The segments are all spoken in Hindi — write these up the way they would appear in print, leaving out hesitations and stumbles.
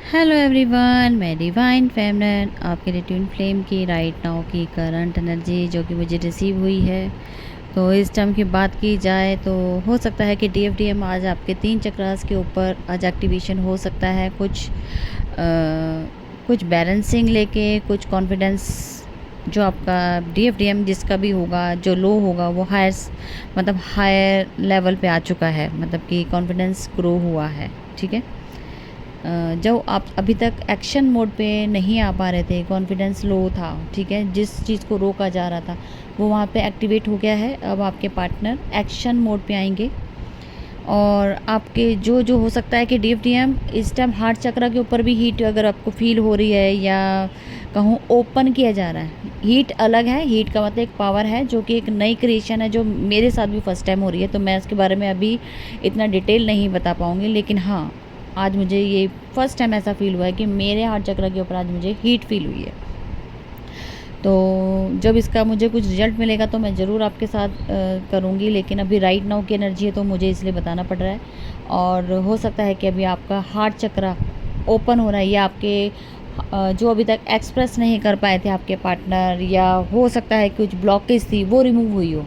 हेलो एवरीवन, मैं डिवाइन फेमनन आपके लिए ट्विन फ्लेम की राइट नाउ की करंट एनर्जी जो कि मुझे रिसीव हुई है। तो इस टाइम की बात की जाए तो हो सकता है कि डीएफडीएम आज आपके 3 चक्रास के ऊपर आज एक्टिवेशन हो सकता है। कुछ बैलेंसिंग लेके, कुछ कॉन्फिडेंस जो आपका डीएफडीएम जिसका भी होगा, जो लो होगा वो हायर लेवल पे आ चुका है, मतलब कि कॉन्फिडेंस ग्रो हुआ है। ठीक है, जो आप अभी तक एक्शन मोड पे नहीं आ पा रहे थे, कॉन्फिडेंस लो था, ठीक है, जिस चीज़ को रोका जा रहा था वो वहाँ पे एक्टिवेट हो गया है। अब आपके पार्टनर एक्शन मोड पे आएंगे और आपके जो जो हो सकता है कि डीएफडीएम इस टाइम हार्ट चक्र के ऊपर भी हीट अगर आपको फील हो रही है या कहूँ ओपन किया जा रहा है। हीट अलग है, हीट का मतलब एक पावर है जो कि एक नई क्रिएशन है जो मेरे साथ भी फर्स्ट टाइम हो रही है, तो मैं इसके बारे में अभी इतना डिटेल नहीं बता पाऊँगी। लेकिन हाँ, आज मुझे ये फर्स्ट टाइम ऐसा फील हुआ है कि मेरे हार्ट चक्र के ऊपर आज मुझे हीट फील हुई है। तो जब इसका मुझे कुछ रिजल्ट मिलेगा तो मैं ज़रूर आपके साथ करूँगी, लेकिन अभी राइट नाउ की एनर्जी है तो मुझे इसलिए बताना पड़ रहा है। और हो सकता है कि अभी आपका हार्ट चक्र ओपन हो रहा है या आपके जो अभी तक एक्सप्रेस नहीं कर पाए थे आपके पार्टनर, या हो सकता है कुछ ब्लॉकेज थी वो रिमूव हुई हो,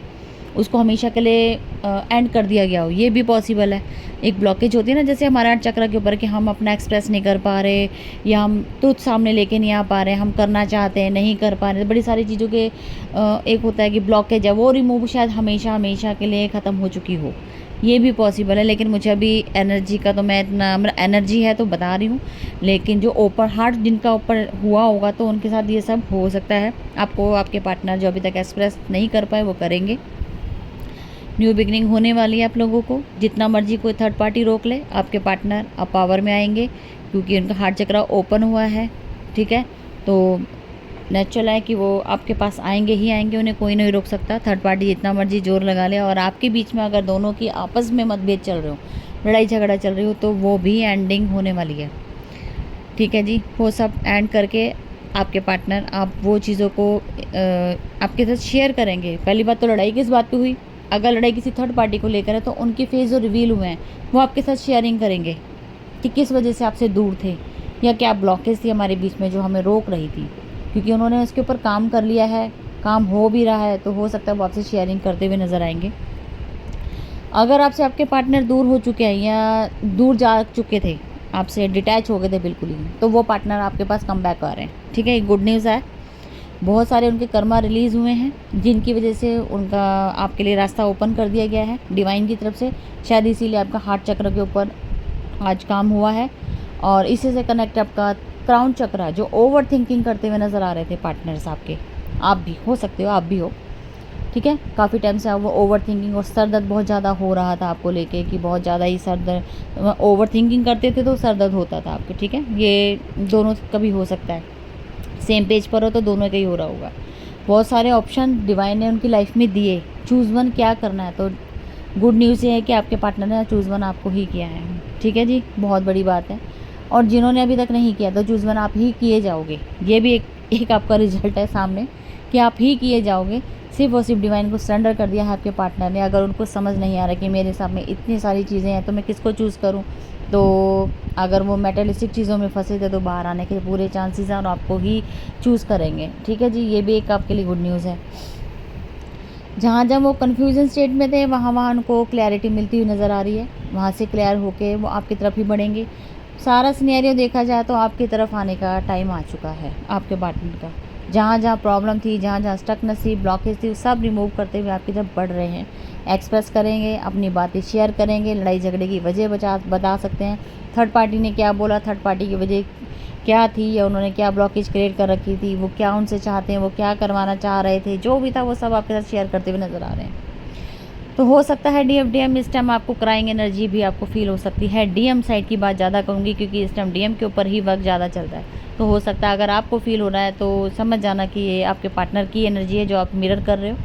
उसको हमेशा के लिए एंड कर दिया गया हो, ये भी पॉसिबल है। एक ब्लॉकेज होती है ना, जैसे हमारा हार्ट चक्र के ऊपर कि हम अपना एक्सप्रेस नहीं कर पा रहे या हम ट्रुथ सामने लेके नहीं आ पा रहे, हम करना चाहते हैं नहीं कर पा रहे, बड़ी सारी चीज़ों के एक होता है कि ब्लॉकेज है, वो रिमूव शायद हमेशा हमेशा के लिए ख़त्म हो चुकी हो, ये भी पॉसिबल है। लेकिन मुझे अभी एनर्जी का तो मैं इतना, मतलब एनर्जी है तो बता रही हूँ, लेकिन जो ओपन हार्ट जिनका ऊपर हुआ होगा तो उनके साथ ये सब हो सकता है। आपको आपके पार्टनर जो अभी तक एक्सप्रेस नहीं कर पाए वो करेंगे। न्यू बिगनिंग होने वाली है आप लोगों को, जितना मर्जी कोई थर्ड पार्टी रोक ले, आपके पार्टनर अब पावर में आएंगे क्योंकि उनका हार्ट चक्र ओपन हुआ है। ठीक है, तो नेचुरल है कि वो आपके पास आएंगे ही आएंगे, उन्हें कोई नहीं रोक सकता। थर्ड पार्टी जितना मर्जी जोर लगा ले, और आपके बीच में अगर दोनों की आपस में मतभेद चल रहे हो, लड़ाई झगड़ा चल रही हो, तो वो भी एंडिंग होने वाली है। ठीक है जी, वो सब एंड करके आपके पार्टनर आप वो चीज़ों को आपके साथ शेयर करेंगे। पहली बात तो लड़ाई किस बात पे हुई, अगर लड़ाई किसी थर्ड पार्टी को लेकर है तो उनके फेस जो रिवील हुए हैं वो आपके साथ शेयरिंग करेंगे कि किस वजह से आपसे दूर थे या क्या ब्लॉकेज थी हमारे बीच में जो हमें रोक रही थी, क्योंकि उन्होंने उसके ऊपर काम कर लिया है, काम हो भी रहा है, तो हो सकता है वो आपसे शेयरिंग करते हुए नज़र आएंगे। अगर आपसे आपके पार्टनर दूर हो चुके हैं या दूर जा चुके थे, आपसे डिटैच हो गए थे बिल्कुल ही, तो वो पार्टनर आपके पास कम बैक आ रहे हैं। ठीक है, ये गुड न्यूज़ है। बहुत सारे उनके कर्मा रिलीज़ हुए हैं जिनकी वजह से उनका आपके लिए रास्ता ओपन कर दिया गया है डिवाइन की तरफ से, शायद इसीलिए आपका हार्ट चक्र के ऊपर आज काम हुआ है। और इसी से कनेक्ट आपका क्राउन चक्र, जो ओवर थिंकिंग करते हुए नज़र आ रहे थे पार्टनर्स आपके, आप भी हो सकते हो, आप भी हो। ठीक है, काफ़ी टाइम से आप वो ओवर थिंकिंग और सर दर्द बहुत ज़्यादा हो रहा था आपको लेके कि बहुत ज़्यादा ही सर दर्द, ओवर थिंकिंग करते थे तो सर दर्द होता था आपके। ठीक है, ये दोनों कभी हो सकता है, सेम पेज पर हो तो दोनों का ही हो रहा होगा। बहुत सारे ऑप्शन डिवाइन ने उनकी लाइफ में दिए, चूज़ वन क्या करना है, तो गुड न्यूज़ ये है कि आपके पार्टनर ने चूज़ वन आपको ही किया है। ठीक है जी, बहुत बड़ी बात है। और जिन्होंने अभी तक नहीं किया तो चूज़ वन आप ही किए जाओगे, ये भी एक आपका रिजल्ट है सामने कि आप ही किए जाओगे। सिर्फ और सिर्फ डिवाइन को सरेंडर कर दिया है आपके पार्टनर ने। अगर उनको समझ नहीं आ रहा कि मेरे सामने इतनी सारी चीज़ें हैं तो मैं किसको चूज़ करूँ, तो अगर वो मेटलिस्टिक चीज़ों में फंसे थे तो बाहर आने के पूरे चांसेस हैं और आपको ही चूज़ करेंगे। ठीक है जी, ये भी एक आपके लिए गुड न्यूज़ है। जहाँ जहाँ वो कन्फ्यूजन स्टेट में थे वहाँ वहाँ उनको क्लैरिटी मिलती हुई नज़र आ रही है, वहाँ से क्लियर होके वो आपकी तरफ ही बढ़ेंगे। सारा सिनेरियो देखा जाए तो आपकी तरफ आने का टाइम आ चुका है आपके पार्टनर का। जहाँ जहाँ प्रॉब्लम थी, जहाँ जहाँ स्टकनेस थी, ब्लॉकेज थी, सब रिमूव करते हुए आपकी तरफ बढ़ रहे हैं। एक्सप्रेस करेंगे, अपनी बातें शेयर करेंगे, लड़ाई झगड़े की वजह बता सकते हैं, थर्ड पार्टी ने क्या बोला, थर्ड पार्टी की वजह क्या थी, या उन्होंने क्या ब्लॉकेज क्रिएट कर रखी थी, वो क्या उनसे चाहते हैं, वो क्या करवाना चाह रहे थे, जो भी था वो सब आपके साथ शेयर करते हुए नज़र आ रहे हैं। तो हो सकता है डीएफडीएम इस टाइम आपको क्राइंग एनर्जी भी आपको फील हो सकती है। डीएम साइड की बात ज़्यादा कहूँगी क्योंकि इस टाइम डीएम के ऊपर ही वर्क ज़्यादा चल रहा है। तो हो सकता है अगर आपको फील हो रहा है तो समझ जाना कि ये आपके पार्टनर की एनर्जी है जो आप मिरर कर रहे हो।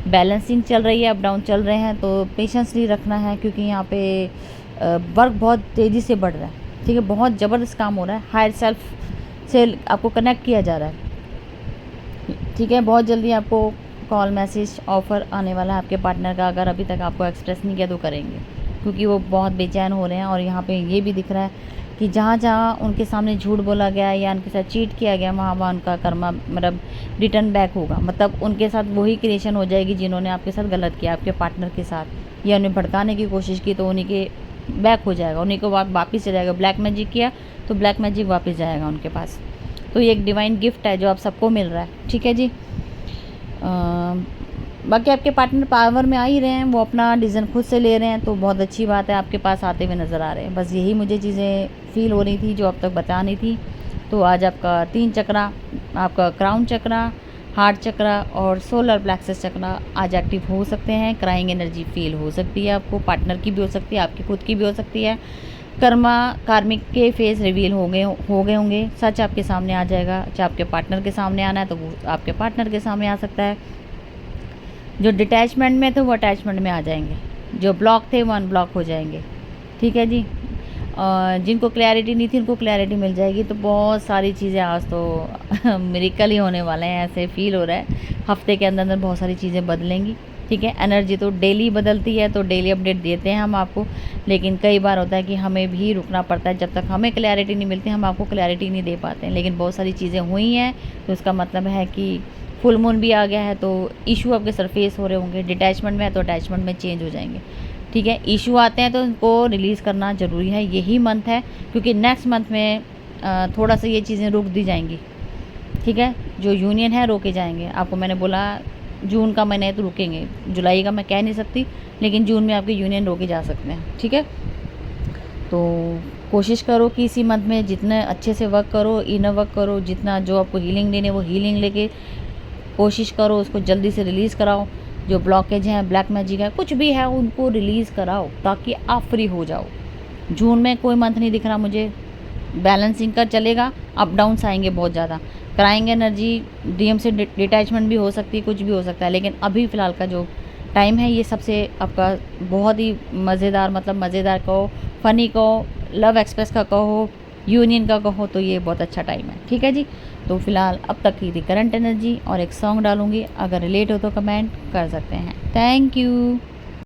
बैलेंसिंग चल रही है, अप डाउन चल रहे हैं, तो पेशेंसली रखना है क्योंकि यहाँ पे वर्क बहुत तेज़ी से बढ़ रहा है। ठीक है, बहुत ज़बरदस्त काम हो रहा है, हायर सेल्फ से आपको कनेक्ट किया जा रहा है। ठीक है, बहुत जल्दी आपको कॉल मैसेज ऑफ़र आने वाला है आपके पार्टनर का। अगर अभी तक आपको एक्सप्रेस नहीं किया तो करेंगे क्योंकि वो बहुत बेचैन हो रहे हैं। और यहाँ पे ये भी दिख रहा है कि जहाँ जहाँ उनके सामने झूठ बोला गया या उनके साथ चीट किया गया, वहाँ वहाँ उनका कर्मा मतलब रिटर्न बैक होगा। मतलब उनके साथ वही क्रिएशन हो जाएगी जिन्होंने आपके साथ गलत किया, आपके पार्टनर के साथ, या उन्हें भड़काने की कोशिश की तो उन्हीं के बैक हो जाएगा, उन्हीं को वापस चला जाएगा। ब्लैक मैजिक किया तो ब्लैक मैजिक वापस जाएगा उनके पास। तो ये एक डिवाइन गिफ्ट है जो आप सबको मिल रहा है, ठीक है जी। बाकी आपके पार्टनर पावर में आ ही रहे हैं, वो अपना डिसीजन खुद से ले रहे हैं, तो बहुत अच्छी बात है, आपके पास आते हुए नज़र आ रहे हैं। बस यही मुझे चीज़ें फील हो रही थी जो अब तक बतानी थी। तो आज आपका 3 चक्रा, आपका क्राउन चक्रा, हार्ट चक्रा और सोलर प्लेक्सस चक्रा आज एक्टिव हो सकते हैं। क्राइंग एनर्जी फील हो सकती है आपको, पार्टनर की भी हो सकती है, आपकी खुद की भी हो सकती है। कर्मा कार्मिक के फेस रिवील हो गए होंगे, सच आपके सामने आ जाएगा। चाहे आपके पार्टनर के सामने आना है तो वो आपके पार्टनर के सामने आ सकता है। जो डिटैचमेंट में थे वो अटैचमेंट में आ जाएंगे, जो ब्लॉक थे वो अनब्लॉक हो जाएंगे, ठीक है जी। जिनको क्लैरिटी नहीं थी उनको क्लैरिटी मिल जाएगी। तो बहुत सारी चीज़ें आज तो मिरेकल ही होने वाले हैं, ऐसे फील हो रहा है। हफ्ते के अंदर अंदर बहुत सारी चीज़ें बदलेंगी, ठीक है। एनर्जी तो डेली बदलती है, तो डेली अपडेट देते हैं हम आपको, लेकिन कई बार होता है कि हमें भी रुकना पड़ता है। जब तक हमें क्लैरिटी नहीं मिलती हम आपको क्लैरिटी नहीं दे पाते हैं। लेकिन बहुत सारी चीज़ें हुई हैं तो उसका मतलब है कि फुल मून भी आ गया है, तो इशू आपके सरफेस हो रहे होंगे। डिटैचमेंट में है तो अटैचमेंट में चेंज हो जाएंगे, ठीक है। इशू आते हैं तो उनको रिलीज़ करना ज़रूरी है, यही मंथ है, क्योंकि नेक्स्ट मंथ में थोड़ा सा ये चीज़ें रोक दी जाएंगी, ठीक है। जो यूनियन है रोके जाएंगे। आपको मैंने बोला जून का महीना है तो रुकेंगे, जुलाई का मैं कह नहीं सकती, लेकिन जून में आपके यूनियन रोके जा सकते हैं, ठीक है। तो कोशिश करो कि इसी मंथ में जितने अच्छे से वर्क करो, इनर वर्क करो, जितना जो आपको हीलिंग लेने वो हीलिंग लेके कोशिश करो, उसको जल्दी से रिलीज़ कराओ। जो ब्लॉकेज हैं, ब्लैक मैजिक है, कुछ भी है, उनको रिलीज़ कराओ ताकि आप फ्री हो जाओ। जून में कोई मंथ नहीं दिख रहा मुझे, बैलेंसिंग का चलेगा, अप डाउन्स आएंगे बहुत ज़्यादा। क्राइंग एनर्जी, डीएम से डिटैचमेंट भी हो सकती है, कुछ भी हो सकता है, लेकिन अभी फ़िलहाल का जो टाइम है ये सबसे आपका बहुत ही मज़ेदार, मतलब मज़ेदार कहो, फ़नी कहो, लव एक्सप्रेस का कहो, यूनियन का कहो, तो ये बहुत अच्छा टाइम है, ठीक है जी। तो फिलहाल अब तक की थी करंट एनर्जी, और एक सॉन्ग डालूंगी, अगर रिलेट हो तो कमेंट कर सकते हैं। Thank you.